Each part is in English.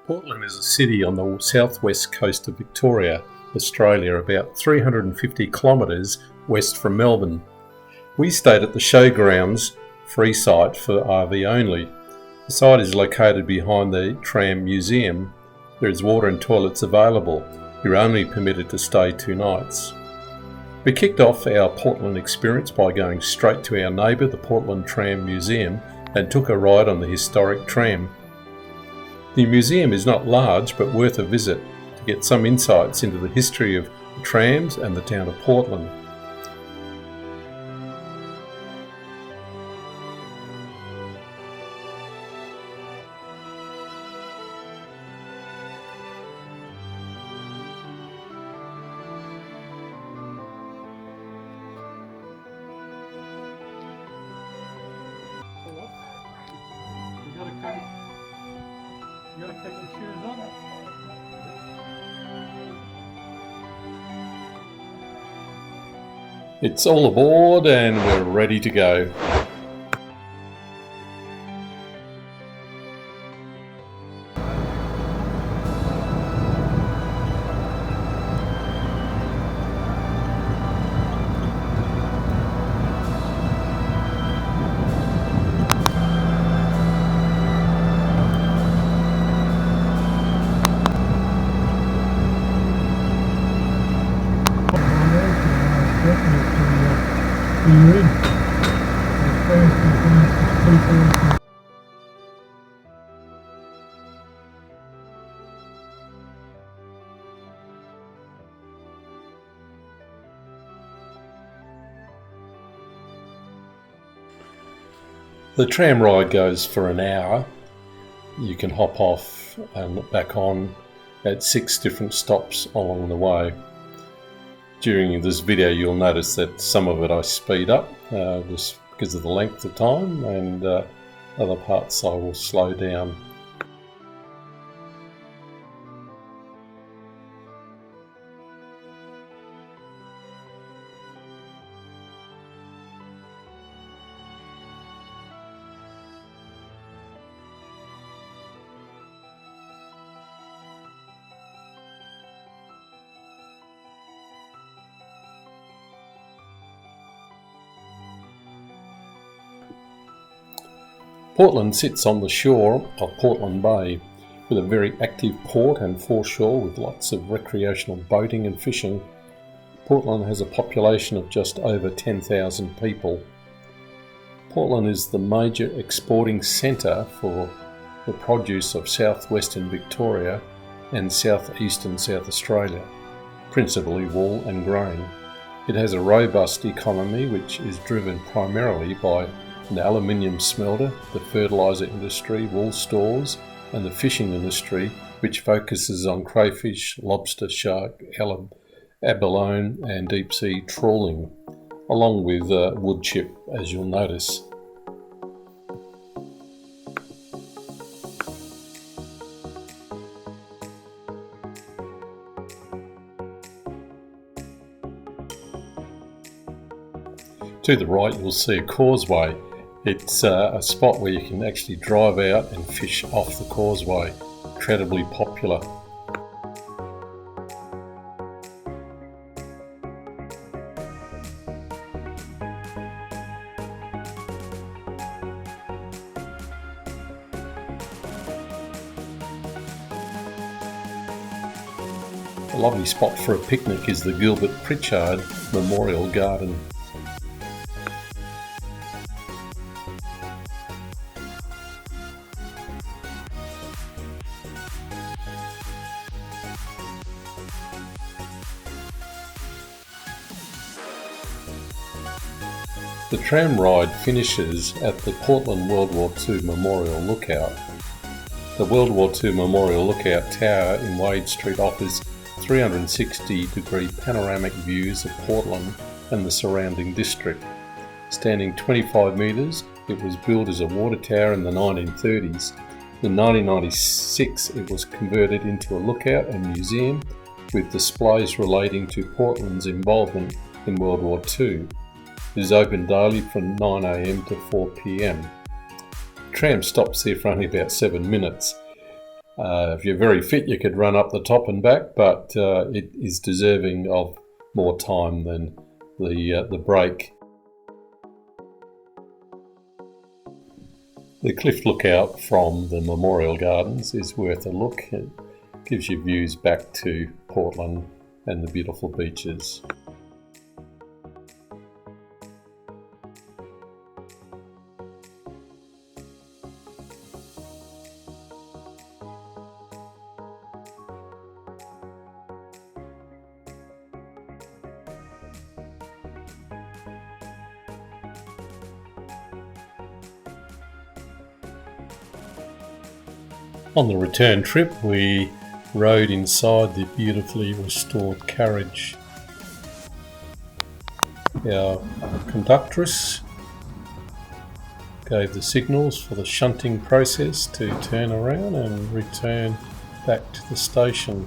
Portland is a city on the southwest coast of Victoria, Australia, about 350 kilometres west from Melbourne. We stayed at the showgrounds, free site for RV only. The site is located behind the Tram museum. There is water and toilets available. You're only permitted to stay 2 nights. We kicked off our Portland experience by going straight to our neighbour, the Portland Tram Museum, and took a ride on the historic tram. The museum is not large but worth a visit to get some insights into the history of the trams and the town of Portland. You gotta take your shoes on. It's all aboard and we're ready to go. The tram ride goes for an hour. You can hop off and back on at 6 different stops along the way. During this video you'll notice that some of it I speed up just because of the length of time, and other parts I will slow down. Portland sits on the shore of Portland Bay with a very active port and foreshore with lots of recreational boating and fishing. Portland has a population of just over 10,000 people. Portland is the major exporting centre for the produce of southwestern Victoria and southeastern South Australia, principally wool and grain. It has a robust economy which is driven primarily by an aluminium smelter, the fertiliser industry, wool stores, and the fishing industry, which focuses on crayfish, lobster, shark, abalone and deep sea trawling, along with wood chip, as you'll notice. To the right you'll see a causeway. It's a spot where you can actually drive out and fish off the causeway. Incredibly popular. A lovely spot for a picnic is the Gilbert Pritchard Memorial Garden. The tram ride finishes at the Portland World War II Memorial Lookout. The World War II Memorial Lookout Tower in Wade Street offers 360-degree panoramic views of Portland and the surrounding district. Standing 25 metres, it was built as a water tower in the 1930s. In 1996, it was converted into a lookout and museum with displays relating to Portland's involvement in World War II. It is open daily from 9 AM to 4 PM. Tram stops there for only about 7 minutes. If you're very fit, you could run up the top and back, but it is deserving of more time than the break. The cliff lookout from the Memorial Gardens is worth a look. It gives you views back to Portland and the beautiful beaches. On the return trip, we rode inside the beautifully restored carriage. Our conductress gave the signals for the shunting process to turn around and return back to the station.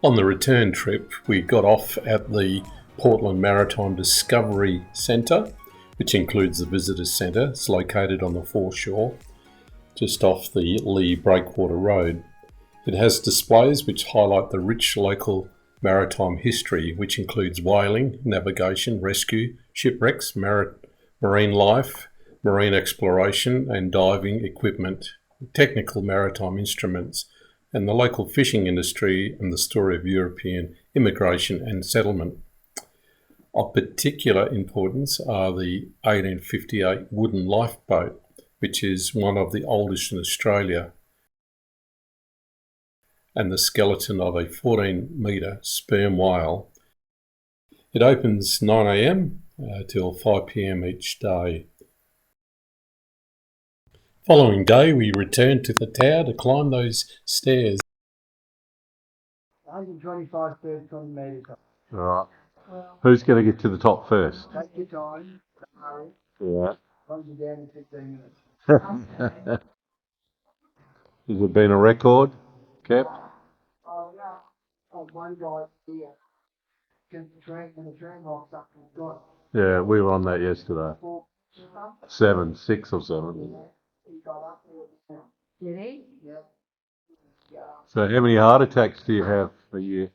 On the return trip, we got off at the Portland Maritime Discovery Centre, which includes the Visitor Centre. It's located on the foreshore, just off the Lee Breakwater Road. It has displays which highlight the rich local maritime history, which includes whaling, navigation, rescue, shipwrecks, marine life, marine exploration and diving equipment, technical maritime instruments, and the local fishing industry and the story of European immigration and settlement. Of particular importance are the 1858 wooden lifeboat, which is one of the oldest in Australia, and the skeleton of a 14-metre sperm whale. It opens 9 a.m. Till 5 p.m. each day. Following day, we returned to the tower to climb those stairs. 125 30 metres. Right. Who's going to get to the top first? Take your time. Don't hurry. Yeah. Runs you down in 15 minutes. Has it been a record, Cap? Oh, yeah. Oh, one guy here. Get the train and the train locks up and got Yeah, we were on that yesterday. 4. 7, 6 or 7. He got up there. Did he? Yeah. Yeah. So how many heart attacks do you have a year?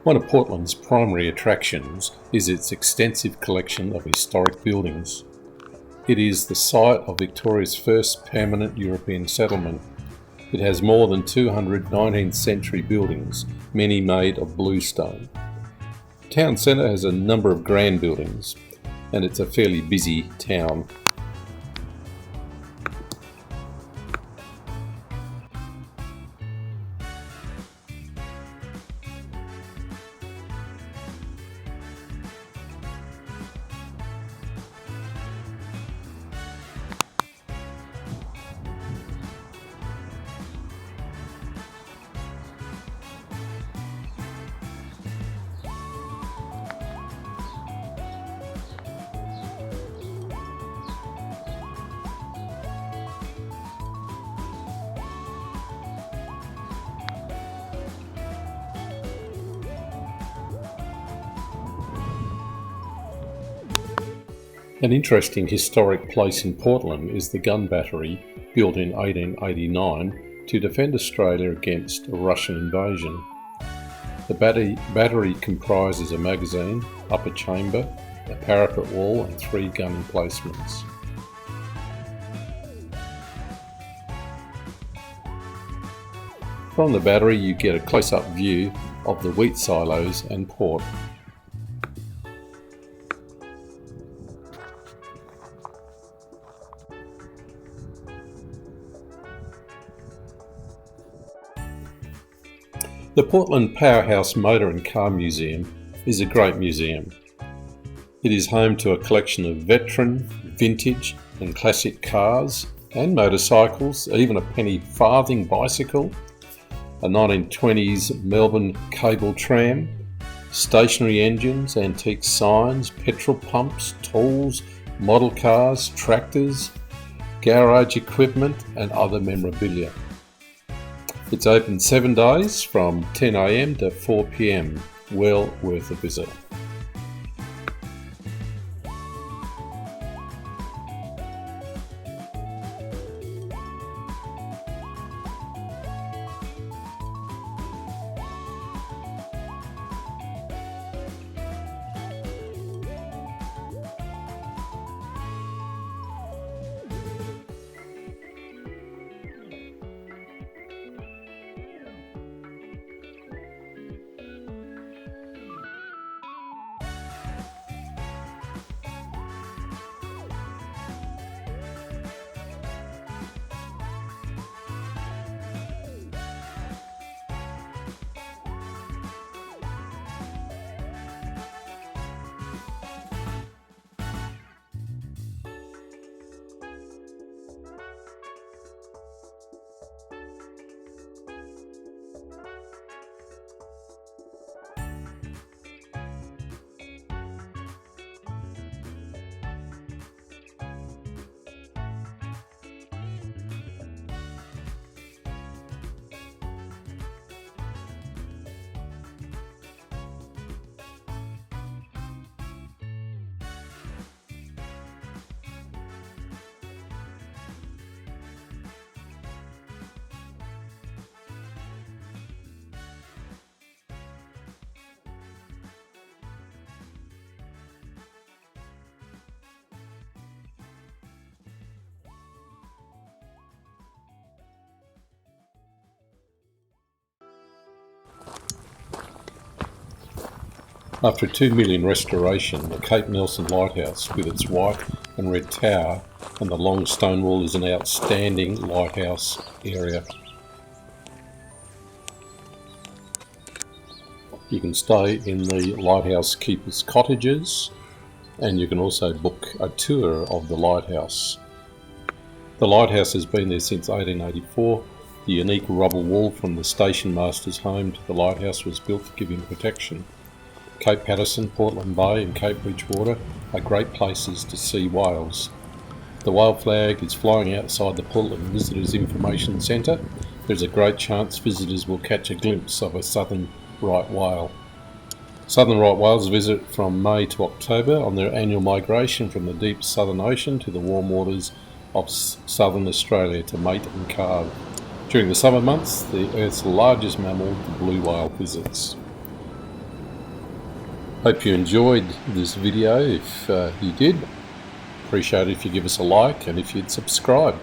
One of Portland's primary attractions is its extensive collection of historic buildings. It is the site of Victoria's first permanent European settlement. It has more than 200 19th century buildings, many made of bluestone. Town centre has a number of grand buildings, and it's a fairly busy town. An interesting historic place in Portland is the gun battery, built in 1889 to defend Australia against a Russian invasion. The battery comprises a magazine, upper chamber, a parapet wall and 3 gun emplacements. From the battery you get a close-up view of the wheat silos and port. The Portland Powerhouse Motor and Car Museum is a great museum. It is home to a collection of veteran, vintage and classic cars and motorcycles, even a penny farthing bicycle, a 1920s Melbourne cable tram, stationary engines, antique signs, petrol pumps, tools, model cars, tractors, garage equipment and other memorabilia. It's open 7 days from 10 AM to 4 PM. Well worth a visit. After a $2 million restoration, the Cape Nelson Lighthouse with its white and red tower and the long stone wall is an outstanding lighthouse area. You can stay in the lighthouse keepers' cottages and you can also book a tour of the lighthouse. The lighthouse has been there since 1884. The unique rubble wall from the station master's home to the lighthouse was built to give him protection. Cape Patterson, Portland Bay and Cape Bridgewater are great places to see whales. The whale flag is flying outside the Portland Visitors Information Centre. There's a great chance visitors will catch a glimpse of a southern right whale. Southern right whales visit from May to October on their annual migration from the deep Southern Ocean to the warm waters of southern Australia to mate and calve. During the summer months, the Earth's largest mammal, the blue whale, visits. Hope you enjoyed this video. If you did, appreciate it if you give us a like and if you'd subscribe.